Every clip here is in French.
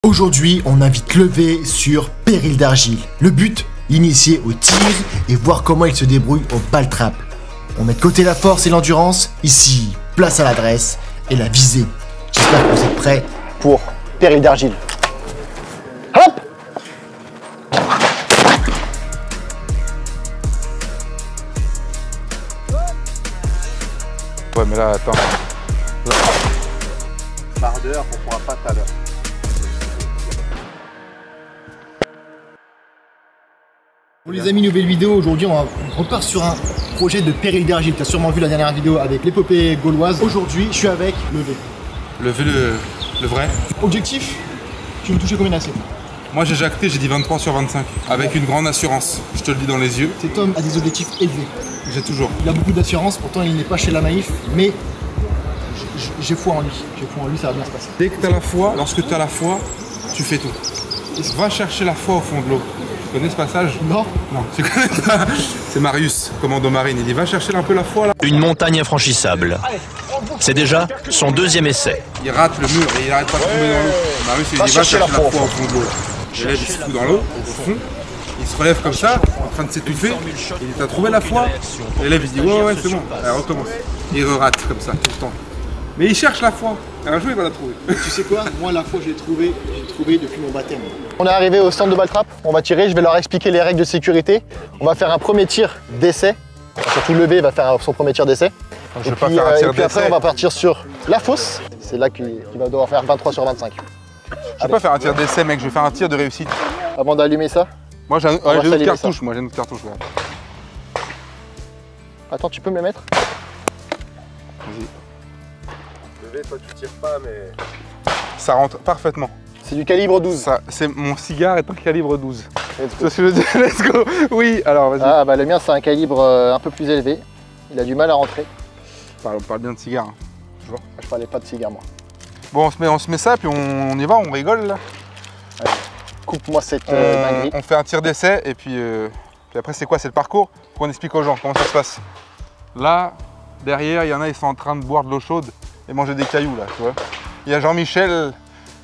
Aujourd'hui, on invite Levé sur Péril d'Argile. Le but, l'initier au tir et voir comment il se débrouille au ball trap. On met de côté la force et l'endurance. Ici, place à l'adresse et la visée. J'espère que vous êtes prêts pour Péril d'Argile. Hop! Ouais, mais là, attends. Bardeur, on pourra pas tout à l'heure. Bon les amis, nouvelle vidéo. Aujourd'hui, on repart sur un projet de Péril d'Argile. Tu as sûrement vu la dernière vidéo avec l'épopée gauloise. Aujourd'hui, je suis avec Levé. Levé le vrai. Objectif, tu veux toucher combien d'assiettes? Moi j'ai jacté, j'ai dit 23 sur 25. Avec une grande assurance. Je te le dis dans les yeux. Cet homme a des objectifs élevés. J'ai toujours. Il a beaucoup d'assurance, pourtant il n'est pas chez la Maïf, mais j'ai foi en lui. J'ai foi en lui, ça va bien se passer. Dès que tu as la foi, lorsque tu as la foi, tu fais tout. Va chercher la foi au fond de l'eau. Tu connais ce passage? Non. Non, tu connais pas. C'est Marius, commando marine. Il dit va chercher un peu la foi là. Une montagne infranchissable. C'est déjà son deuxième essai. Il rate le mur et il arrête pas de tomber dans l'eau. Marius il dit va chercher la foi au fond de l'eau. L'élève il se fout dans l'eau, au fond. Il se relève comme ça, en train de s'étouffer. Il dit t'as trouvé la foi? L'élève il dit ouais c'est bon. Elle recommence. Il rate comme ça tout le temps. Mais il cherche la foi. Un jour il va la trouver. Tu sais quoi? Moi la foi j'ai trouvé depuis mon baptême. On est arrivé au stand de ball trap, on va tirer, je vais leur expliquer les règles de sécurité. On va faire un premier tir d'essai. Surtout Levé va faire son premier tir d'essai. Je vais pas faire un tir et puis après d'essai. on va partir sur la fosse. C'est là qu'il va devoir faire 23 sur 25. Je vais pas faire un tir d'essai mec, je vais faire un tir de réussite. Avant d'allumer ça, Moi j'ai une va autre s'allumer cartouche, ça. moi j'ai une autre cartouche. Là. attends, tu peux me les mettre? Vas-y. Levé, toi tu tires pas, mais. Ça rentre parfaitement. C'est du calibre 12. Ça, mon cigare est un calibre 12. Let's Tu go. vois ce que je veux dire? Let's go. Oui, alors vas-y. Ah bah le mien c'est un calibre un peu plus élevé. Il a du mal à rentrer. On parle bien de cigare. Hein. Tu vois. Je parlais pas de cigare moi. Bon, on se met ça, puis on y va, on rigole là. Coupe-moi cette dinguerie. On fait un tir d'essai, et puis après c'est quoi? C'est le parcours? Faut qu'on explique aux gens comment ça se passe. Là, derrière, il y en a, ils sont en train de boire de l'eau chaude et manger des cailloux là, tu vois. Il y a Jean-Michel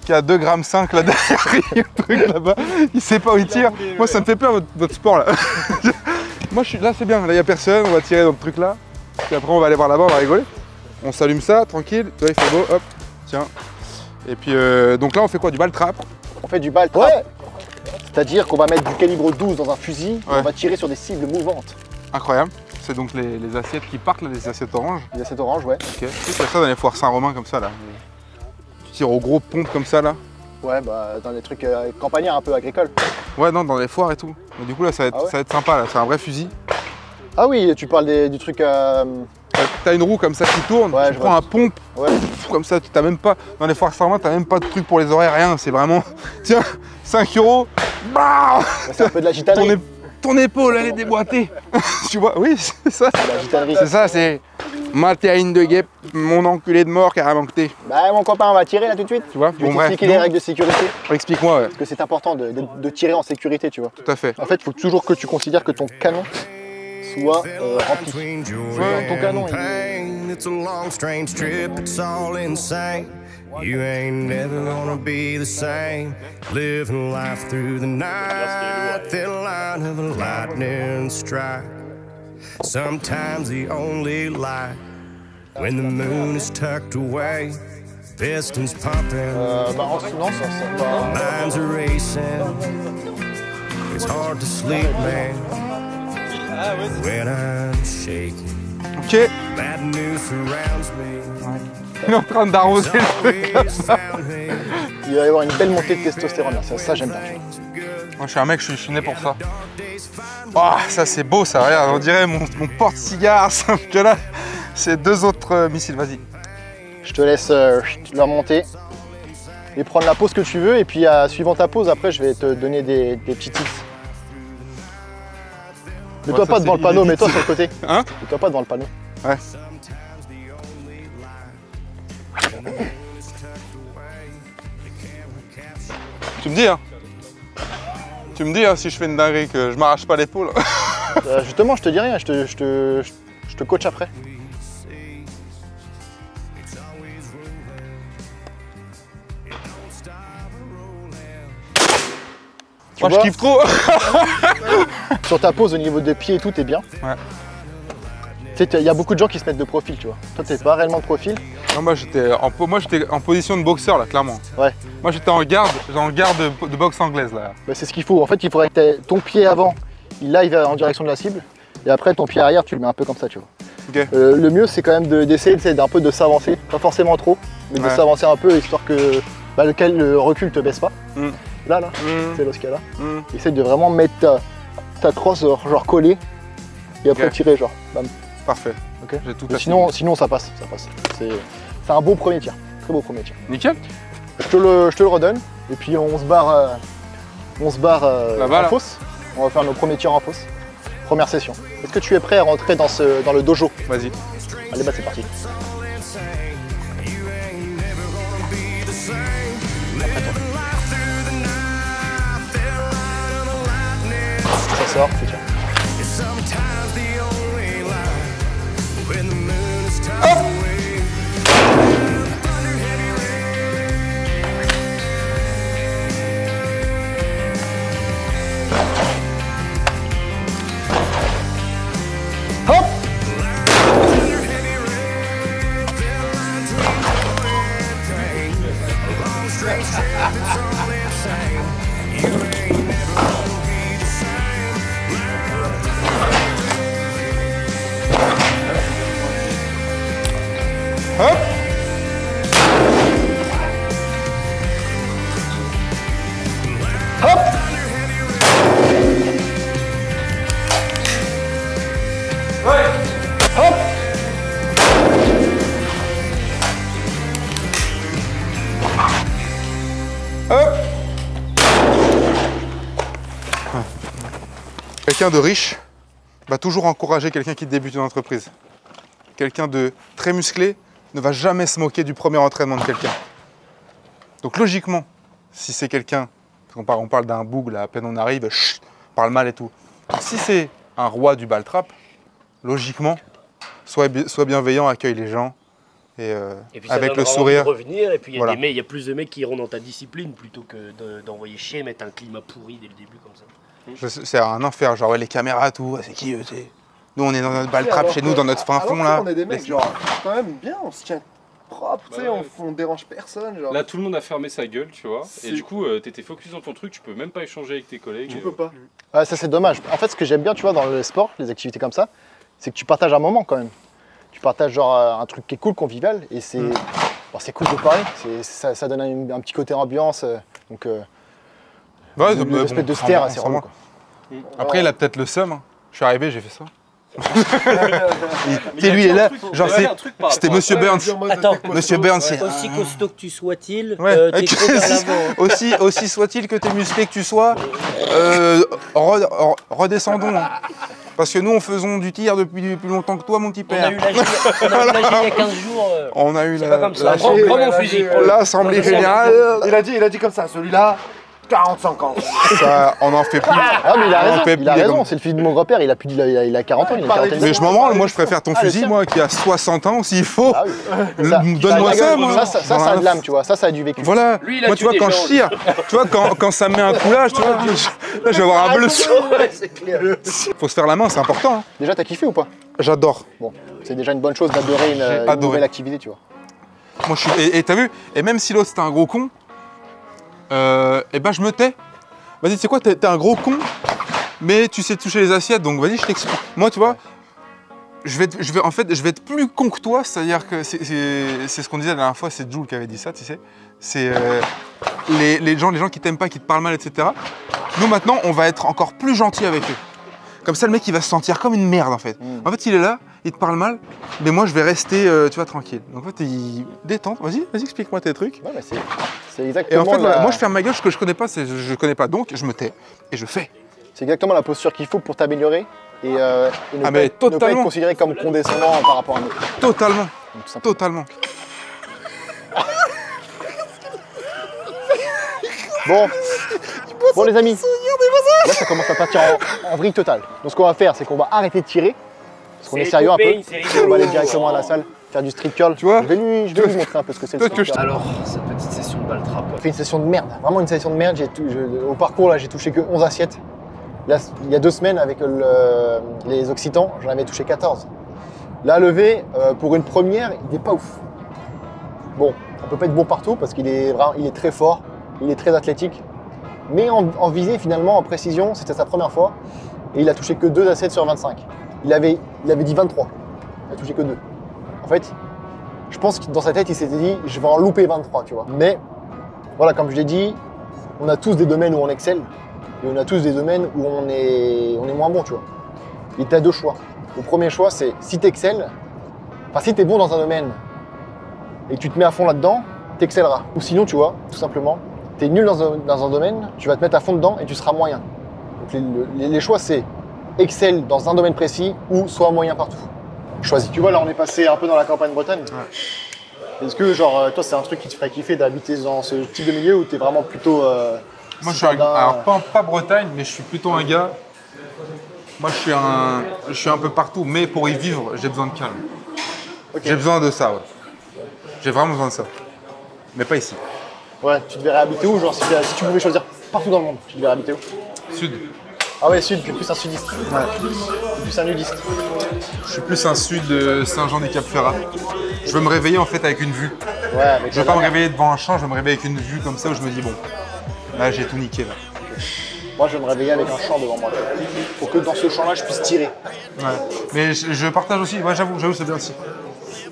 qui a 2,5 g là derrière, le truc là-bas. Il sait pas où il tire. Moi, ça me fait peur votre sport là. Moi, je suis là, c'est bien. Là, il n'y a personne, on va tirer dans le truc là. Puis après, on va aller voir là-bas, on va rigoler. On s'allume ça, tranquille. Tu vois, il fait beau, hop, tiens. Et puis, donc là, on fait quoi? Du ball trap. On fait du ball trap. Ouais. C'est-à-dire qu'on va mettre du calibre 12 dans un fusil et Ouais. on va tirer sur des cibles mouvantes. Incroyable. C'est donc les assiettes qui partent, là, les assiettes oranges. Il y a cette orange, ouais. Ok. Tu sais qu'il y a ça dans les foires Saint-Romain comme ça là. Tu tires aux gros pompes comme ça là. Ouais, bah dans des trucs campagnards un peu agricoles. Ouais, non, dans les foires et tout. Mais du coup là, ça va être, Ah ouais ça va être sympa là. C'est un vrai fusil. Ah oui, tu parles du truc. T'as une roue comme ça qui tourne. Ouais, tu je prends vois. un pompe. Ouais. Comme ça, t'as même pas. Dans les foires Saint-Romain, t'as même pas de truc pour les oreilles, rien. C'est vraiment. Tiens, 5 €. Bah C'est un peu de la gitanerie. ton épaule, elle est déboîtée. Tu vois, oui, c'est ça. De la gitanerie. C'est ça, c'est. Ma terrine de guêpe, mon enculé de mort carrément que t'es. Bah mon copain, on va tirer là tout de suite. Tu vois, Je vais bon bref. t'expliquer les règles de sécurité. Explique-moi, ouais. Parce que c'est important de tirer en sécurité, tu vois. Tout à fait. En fait, il faut toujours que tu considères que ton canon soit rempli. Ton canon, It's a long, strange trip, it's all insane. You ain't never gonna be the same. Living life through the night, thin line of a lightning strike. Sometimes the only light when the moon is tucked away. Pistons pumping, bah en non, ça va. minds are racing. It's hard to sleep, man, when I'm shaking. Ok. Bad news surrounds me. Il est en train d'arroser le truc comme ça. Il va y avoir une belle montée de testostérone. Ça j'aime bien. Moi je suis un mec, je suis né pour ça. Oh, ça c'est beau ça, regarde, on dirait mon porte-cigare, sauf que là, c'est 2 autres missiles, vas-y. Je te laisse leur monter et prendre la pose que tu veux. Et puis suivant ta pose, après je vais te donner des petits tips. Mets-toi ça, pas devant c'est le panneau, inédit. mets-toi sur le côté. Hein? Mets-toi pas devant le panneau. Ouais. Tu me dis, hein? Tu me dis hein, si je fais une dinguerie que je m'arrache pas l'épaule. Justement, je te dis rien, je te coach après. Moi je kiffe trop. Sur ta pose au niveau des pieds et tout, t'es bien. Ouais. Tu sais, il y a beaucoup de gens qui se mettent de profil, tu vois. Toi, t'es pas réellement de profil. Non, moi j'étais en position de boxeur là, clairement. Ouais. Moi j'étais en garde de boxe anglaise là. Bah, c'est ce qu'il faut. En fait, il faudrait que ton pied avant, il aille en direction de la cible. Et après, ton pied arrière, tu le mets un peu comme ça, tu vois. Ok. Le mieux, c'est quand même d'essayer d'un peu de s'avancer. Pas forcément trop, mais de s'avancer un peu, histoire que le recul te baisse pas. Mm. Là, c'est l'osca là. Essaye de vraiment mettre ta crosse genre collée. Et après tirer, genre. Bam. Parfait. Ok. J'ai tout Sinon, ça passe. C'est un beau premier tir. Très beau premier tir. Nickel. Je te le redonne. Et puis on se barre, Là-bas, en fosse. On va faire nos premiers tirs en fosse. Première session. Est-ce que tu es prêt à rentrer dans le dojo? Vas-y. Allez, bah c'est parti. Ça sort, c'est tiens. Hop. Hop. Hop. Hop. Hop. Quelqu'un de riche va toujours encourager quelqu'un qui débute une entreprise. Quelqu'un de très musclé ne va jamais se moquer du premier entraînement de quelqu'un. Donc logiquement, si c'est quelqu'un, on parle d'un boug, là, à peine on arrive, chut, parle mal et tout. Si c'est un roi du ball-trap, logiquement, sois bienveillant, accueille les gens. Et puis ça avec le donnera envie sourire. de revenir, et puis il Voilà. y a plus de mecs qui iront dans ta discipline plutôt que d'envoyer chier, mettre un climat pourri dès le début comme ça. C'est un enfer, genre ouais, les caméras, tout, c'est qui eux, nous on est dans notre ball-trap chez nous, dans notre fin fond là. On est des mecs, genre, quand même bien, on se tient propre, tu sais, on dérange personne. Genre. Là, tout le monde a fermé sa gueule, tu vois. C'est- Et du coup, t'étais focus dans ton truc, tu peux même pas échanger avec tes collègues. Tu peux pas. Ouais, ça c'est dommage. En fait, ce que j'aime bien, tu vois, dans le sport, les activités comme ça, c'est que tu partages un moment quand même. Tu partages genre un truc qui est cool, convivial, et c'est bon, c'est cool de parler. Ça donne un petit côté ambiance. Donc, Ouais, l'espèce de se taire, c'est vraiment. relou, quoi. Après, il a peut-être le seum. Hein. Je suis arrivé, j'ai fait ça. C'est lui, il est là. Genre, c'était Monsieur Burns. Attends, Monsieur Burns, c'est. aussi costaud que tu sois-il, Ouais, t'es trop vers l'avant. aussi soit-il que t'es musclé que tu sois, redescendons. Hein. Parce que nous, on faisons du tir depuis plus longtemps que toi, mon petit On a père. eu l'âge il y a 15 jours. On a eu C'est pas comme ça. la- Prends mon fusil. l'Assemblée Ouais, Générale. Il a dit comme ça, celui-là, 45 ans. Ça, on en fait plus. Ah, mais il a On raison, fait il a plus raison. comme- C'est le fils de mon grand-père, il a 40 ans, il a une quarantaine. Mais je m'en branle, moi je préfère ton Ah, le fusil, tien. moi qui a 60 ans s'il faut. Ah oui. Donne-moi ça, moi. Ça a de l'âme, tu vois. Ça a du vécu. Voilà, Lui, il a moi tu vois tué quand des je gens. tire, tu vois quand ça me met un coup là, tu vois, là je vais avoir un bleu. Ouais, c'est clair. Faut se faire la main, c'est important. Hein. Déjà, t'as kiffé ou pas? J'adore. Bon, c'est déjà une bonne chose d'adorer une adoré. nouvelle activité, tu vois. Moi je suis. Et t'as vu, et même si l'autre c'était un gros con, et ben je me tais. Vas-y, tu sais quoi, t'es un gros con, mais tu sais toucher les assiettes, donc vas-y, je t'explique. Moi, tu vois, je vais être plus con que toi, c'est-à-dire que c'est ce qu'on disait la dernière fois, c'est Jules qui avait dit ça, tu sais. C'est les gens qui t'aiment pas, qui te parlent mal, etc. Nous, maintenant, on va être encore plus gentils avec eux. Comme ça, le mec, il va se sentir comme une merde, en fait. En fait, il est là, il te parle mal, mais moi, je vais rester, tu vois, tranquille. Donc, en fait, détente. Vas-y, explique-moi tes trucs. Ouais, mais c'est Et exactement. en fait, la- moi, je ferme ma gueule, ce que je connais pas, je connais pas. Donc, je me tais et je fais. C'est exactement la posture qu'il faut pour t'améliorer et ne, Ah, pas mais être, ne pas totalement. être considéré comme condescendant par rapport à nous. Totalement. Donc, tout simplement. Totalement. Bon les amis, là ça commence à partir en vrille totale. Donc ce qu'on va faire, c'est qu'on va arrêter de tirer, parce qu'on est C'est sérieux un peu. coupé, c'est On va aller rigolo. directement à la salle, faire du street curl. Tu vois Je vais lui montrer un peu ce que c'est le Peut-être que street curl. Alors, cette petite session ball trap. J'ai fait une session de merde, vraiment une session de merde. Au parcours, là, j'ai touché que 11 assiettes. Là, il y a 2 semaines, avec les Occitans, j'en avais touché 14. Là, levé, pour une première, il n'est pas ouf. Bon, on peut pas être bon partout parce qu'il est très fort, il est très athlétique. Mais en visée, finalement, en précision, c'était sa première fois. Et il a touché que 2 assiettes sur 25. Il avait dit 23. Il a touché que 2. En fait, je pense que dans sa tête, il s'était dit, je vais en louper 23, tu vois. Mais, voilà, comme je l'ai dit, on a tous des domaines où on excelle. Et on a tous des domaines où on est moins bon, tu vois. Et tu as 2 choix. Le premier choix, c'est si tu excelles, enfin si tu es bon dans un domaine et que tu te mets à fond là-dedans, tu excelleras. Ou sinon, tu vois, tout simplement, tu es nul dans un domaine, tu vas te mettre à fond dedans et tu seras moyen. Donc les choix, c'est excelle dans un domaine précis ou soit moyen partout. Choisis. Tu vois, là, on est passé un peu dans la campagne bretonne. Ouais. Est-ce que, genre, toi, c'est un truc qui te ferait kiffer d'habiter dans ce type de milieu ou tu es vraiment plutôt. Moi, je suis alors pas Bretagne, mais je suis plutôt un gars. Moi, je suis un peu partout, mais pour y vivre, j'ai besoin de calme. Okay. J'ai besoin de ça, ouais. J'ai vraiment besoin de ça. Mais pas ici. Ouais, tu devrais habiter où? Genre, si tu pouvais choisir partout dans le monde, tu devrais habiter où? Sud. Ah ouais, sud, tu es plus un sudiste. Ouais. Plus un nudiste. Je suis plus un sud Saint-Jean-des-Cap-Ferrat. Je veux me réveiller en fait avec une vue. Ouais, avec je veux pas me réveiller devant un champ, je veux me réveiller avec une vue comme ça où je me dis bon, là j'ai tout niqué là. Moi, je vais me réveiller avec un champ devant moi. Pour que dans ce champ-là, je puisse tirer. Ouais. Mais je partage aussi. Ouais, j'avoue, c'est bien aussi.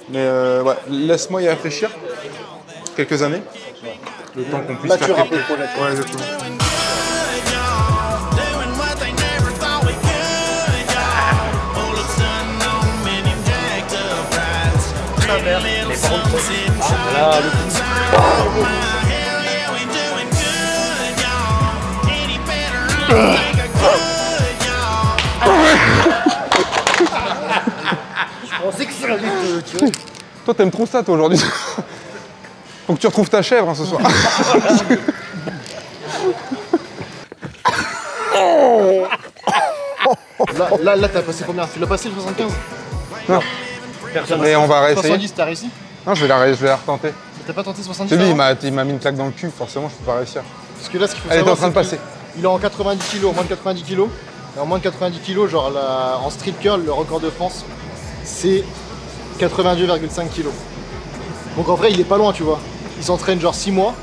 Mais ouais, laisse-moi y réfléchir. Quelques années. Ouais. Le temps qu'on puisse mature faire un peu le projet. Ouais, exactement. Là, le coup. Je pensais que ça allait te tuer. Toi, t'aimes trop ça, toi, aujourd'hui. Faut que tu retrouves ta chèvre hein, ce soir. Là, t'as passé combien? Tu l'as passé le 75? Non. Mais on va réessayer. 70, t'as réussi? Non, je vais la retenter. T'as pas tenté 70? C'est lui, il m'a mis une claque dans le cul, forcément, je peux pas réussir. Parce que là, ce qu'il faut Elle est savoir, en train de passer. Il est en 90 kg, en moins de 90 kg. Et en moins de 90 kg, genre en street curl, le record de France, c'est 82,5 kg. Donc en vrai, il est pas loin, tu vois. Il s'entraîne genre 6 mois,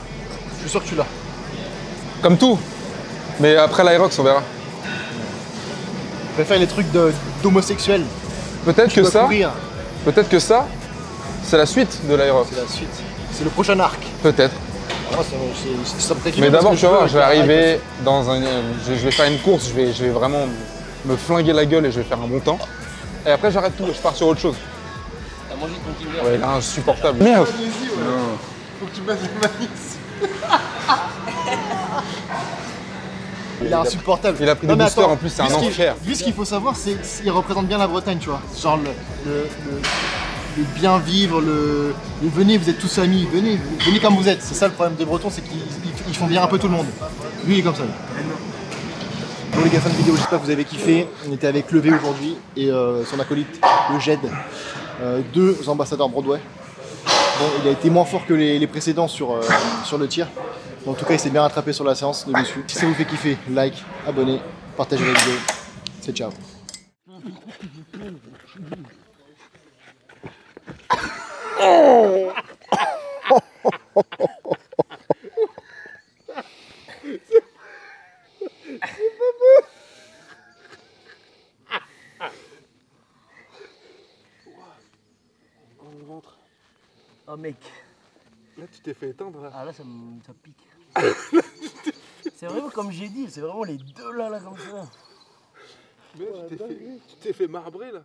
je suis sûr que tu l'as. Comme tout. Mais après l'Aerox, on verra. Je préfère les trucs d'homosexuels. Peut-être que ça, c'est la suite de l'Aerox. C'est la suite. C'est le prochain arc. Peut-être. Moi, ça me fait mais d'abord, tu vas voir, je vais arriver dans un. Je vais faire une course, je vais vraiment me flinguer la gueule et je vais faire un bon temps. Et après, j'arrête tout, je pars sur autre chose. T'as mangé ton kiwi? Ouais, il est insupportable. Merde! Faut que tu mettes le maïs. Il est insupportable. Il a pris des boosters en plus, c'est un enfer. Lui, ce qu'il faut savoir, c'est qu'il représente bien la Bretagne, tu vois. Genre le bien vivre, venez, vous êtes tous amis, venez comme vous êtes. C'est ça le problème des Bretons, c'est qu'ils font bien un peu tout le monde. Lui, il est comme ça. Bon les gars, fin de vidéo, j'espère que vous avez kiffé. On était avec Levé aujourd'hui et son acolyte, le Jed, 2 ambassadeurs Broadway. Bon, il a été moins fort que les précédents sur le tir. En tout cas, il s'est bien rattrapé sur la séance de dessus. Si ça vous fait kiffer, like, abonnez, partagez la vidéo. C'est ciao. Oh mec. Là, tu t'es fait éteindre là. Ah là, ça pique. C'est vraiment comme j'ai dit, c'est vraiment les deux là comme ça. Mais tu t'es fait marbrer là.